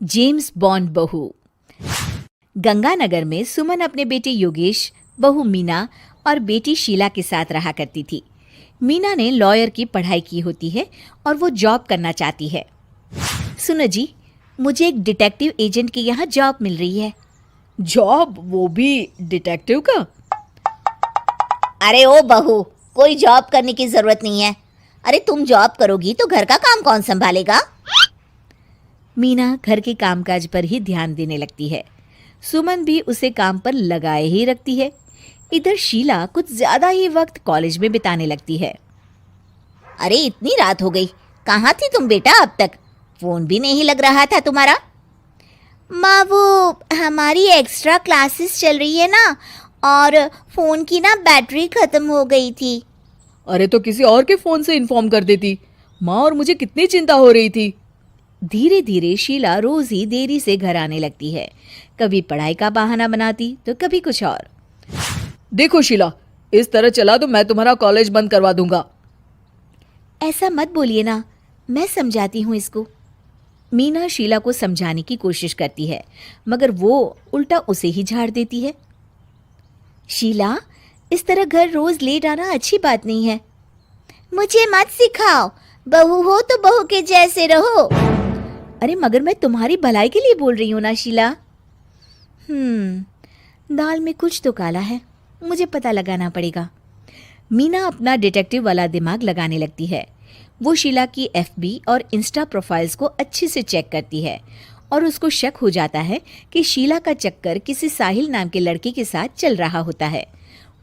James bond बहू। गंगानगर में सुमन अपने बेटे योगेश, बहू मीना और बेटी शीला के साथ रहा करती थी। मीना ने लॉयर की पढ़ाई की होती है और वो जॉब करना चाहती है। सुनो जी, मुझे एक डिटेक्टिव एजेंट के यहाँ जॉब मिल रही है। जॉब? वो भी डिटेक्टिव का? अरे ओ बहू, कोई जॉब करने की जरूरत नहीं है। अरे तुम जॉब करोगी तो घर का काम कौन संभालेगा? मीना घर के कामकाज पर ही ध्यान देने लगती है। सुमन भी उसे काम पर लगाए ही रखती है। इधर शीला कुछ ज्यादा ही वक्त कॉलेज में बिताने लगती है। अरे इतनी रात हो गई, कहाँ थी तुम बेटा अब तक? फोन भी नहीं लग रहा था तुम्हारा। माँ, वो हमारी एक्स्ट्रा क्लासेस चल रही है ना, और फोन की ना बैटरी खत्म हो गई थी। अरे तो किसी और के फोन से इन्फॉर्म कर देती माँ, और मुझे कितनी चिंता हो रही थी। धीरे धीरे शीला रोज ही देरी से घर आने लगती है। कभी पढ़ाई का बहाना बनाती तो कभी कुछ और। देखो शीला, इस तरह चला तो मैं तुम्हारा कॉलेज बंद करवा दूंगा। ऐसा मत बोलिए ना, मैं समझाती हूँ इसको। मीना शीला को समझाने की कोशिश करती है, मगर वो उल्टा उसे ही झाड़ देती है। शीला, इस तरह घर रोज लेट आना अच्छी बात नहीं है। मुझे मत सिखाओ, बहू हो तो बहू के जैसे रहो। अरे मगर मैं तुम्हारी भलाई के लिए बोल रही हूँ ना शीला। दाल में कुछ तो काला है, मुझे पता लगाना पड़ेगा। मीना अपना डिटेक्टिव वाला दिमाग लगाने लगती है। वो शीला की एफबी और इंस्टा प्रोफाइल्स को अच्छे से चेक करती है और उसको शक हो जाता है कि शीला का चक्कर किसी साहिल नाम के लड़के के साथ चल रहा होता है।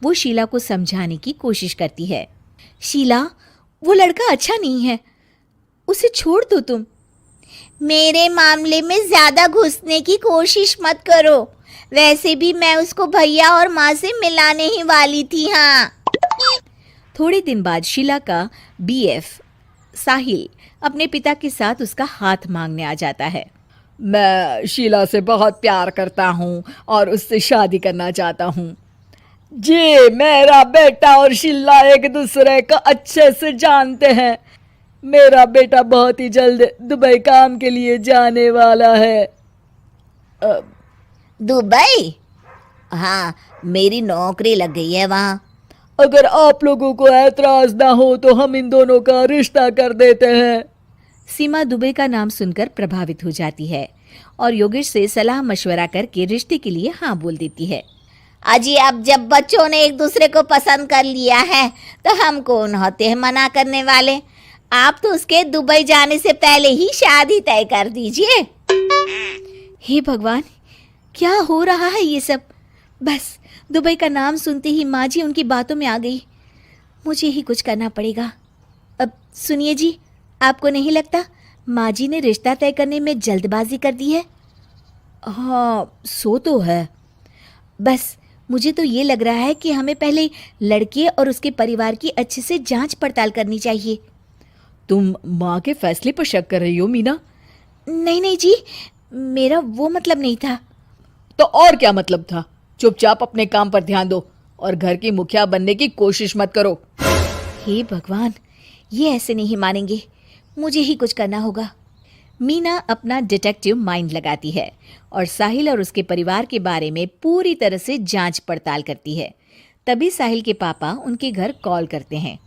वो शीला को समझाने की कोशिश करती है। शीला, वो लड़का अच्छा नहीं है, उसे छोड़ दो तुम। मेरे मामले में ज्यादा घुसने की कोशिश मत करो। वैसे भी मैं उसको भैया और माँ से मिलाने ही वाली थी। हाँ। थोड़े दिन बाद शीला का बीएफ साहिल अपने पिता के साथ उसका हाथ मांगने आ जाता है। मैं शीला से बहुत प्यार करता हूँ और उससे शादी करना चाहता हूँ जी। मेरा बेटा और शीला एक दूसरे को अच्छे से जानते हैं। मेरा बेटा बहुत ही जल्द दुबई काम के लिए जाने वाला है। दुबई? हाँ, मेरी नौकरी लग गई है वहाँ। अगर आप लोगों को ऐतराज ना हो तो हम इन दोनों का रिश्ता कर देते हैं। सीमा दुबई का नाम सुनकर प्रभावित हो जाती है और योगेश से सलाह मशवरा करके रिश्ते के लिए हाँ बोल देती है। अजी, अब जब बच्चों ने एक दूसरे को पसंद कर लिया है तो हम कौन होते हैं मना करने वाले? आप तो उसके दुबई जाने से पहले ही शादी तय कर दीजिए। हे भगवान, क्या हो रहा है ये सब? बस दुबई का नाम सुनते ही माँ जी उनकी बातों में आ गई। मुझे ही कुछ करना पड़ेगा। अब सुनिए जी, आपको नहीं लगता माँ जी ने रिश्ता तय करने में जल्दबाजी कर दी है? हाँ, सो तो है। बस मुझे तो ये लग रहा है कि हमें पहले लड़के और उसके परिवार की अच्छे से जांच पड़ताल करनी चाहिए। तुम माँ के फैसले पर शक कर रही हो मीना? नहीं नहीं जी, मेरा वो मतलब नहीं था। तो और क्या मतलब था? चुपचाप अपने काम पर ध्यान दो और घर की मुखिया बनने की कोशिश मत करो। हे भगवान, ये ऐसे नहीं मानेंगे, मुझे ही कुछ करना होगा। मीना अपना डिटेक्टिव माइंड लगाती है और साहिल और उसके परिवार के बारे में पूरी तरह से जांच पड़ताल करती है। तभी साहिल के पापा उनके घर कॉल करते हैं।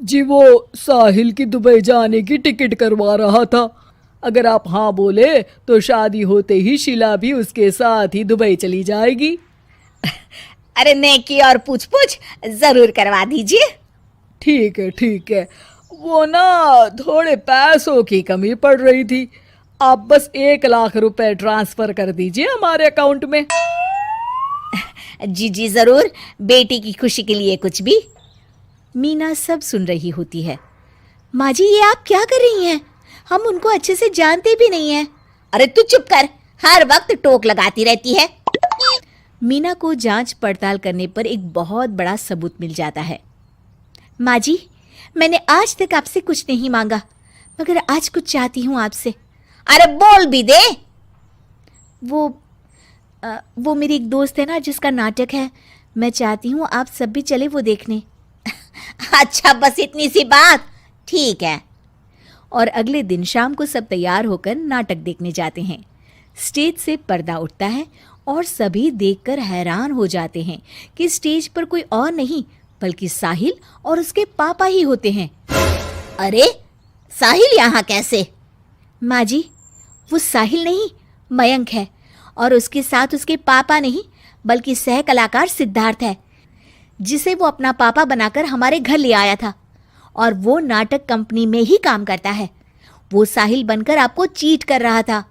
जी, वो साहिल की दुबई जाने की टिकट करवा रहा था। अगर आप हाँ बोले तो शादी होते ही शीला भी उसके साथ ही दुबई चली जाएगी। अरे नेकी और पूछ पूछ जरूर करवा दीजिए। ठीक है ठीक है, वो ना थोड़े पैसों की कमी पड़ रही थी। आप बस 1 लाख रुपए ट्रांसफर कर दीजिए हमारे अकाउंट में। जी जी जरूर, बेटी की खुशी के लिए कुछ भी। मीना सब सुन रही होती है। माँ जी, ये आप क्या कर रही हैं? हम उनको अच्छे से जानते भी नहीं हैं। अरे तू चुप कर, हर वक्त टोक लगाती रहती है। मीना को जांच पड़ताल करने पर एक बहुत बड़ा सबूत मिल जाता है। माँ जी, मैंने आज तक आपसे कुछ नहीं मांगा, मगर आज कुछ चाहती हूँ आपसे। अरे बोल भी दे। वो मेरी एक दोस्त है ना जिसका नाटक है, मैं चाहती हूँ आप सब भी चले वो देखने। अच्छा, बस इतनी सी बात? ठीक है। और अगले दिन शाम को सब तैयार होकर नाटक देखने जाते हैं। स्टेज से पर्दा उठता है और सभी देखकर हैरान हो जाते हैं कि स्टेज पर कोई और नहीं बल्कि साहिल और उसके पापा ही होते हैं। अरे साहिल यहाँ कैसे? माँ जी, वो साहिल नहीं मयंक है और उसके साथ उसके पापा नहीं बल्कि सह कलाकार सिद्धार्थ है, जिसे वो अपना पापा बनाकर हमारे घर ले आया था और वो नाटक कंपनी में ही काम करता है। वो साहिल बनकर आपको चीट कर रहा था।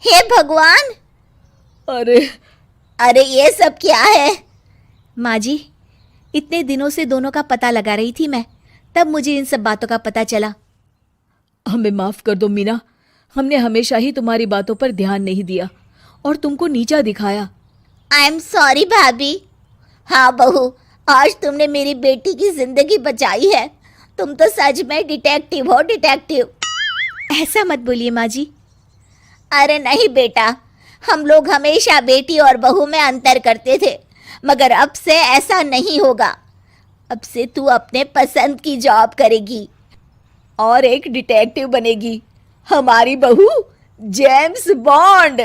हे भगवान, अरे अरे ये सब क्या है? माँ जी, इतने दिनों से दोनों का पता लगा रही थी मैं, तब मुझे इन सब बातों का पता चला। हमें माफ कर दो मीना, हमने हमेशा ही तुम्हारी बातों पर ध्यान नहीं दिया और तुमको नीचा दिखाया। आई एम सॉरी भाभी। हाँ बहू, आज तुमने मेरी बेटी की जिंदगी बचाई है। तुम तो सच में डिटेक्टिव हो, डिटेक्टिव। ऐसा मत बोलिए माँ जी। अरे नहीं बेटा, हम लोग हमेशा बेटी और बहू में अंतर करते थे, मगर अब से ऐसा नहीं होगा। अब से तू अपने पसंद की जॉब करेगी और एक डिटेक्टिव बनेगी, हमारी बहू जेम्स बॉन्ड।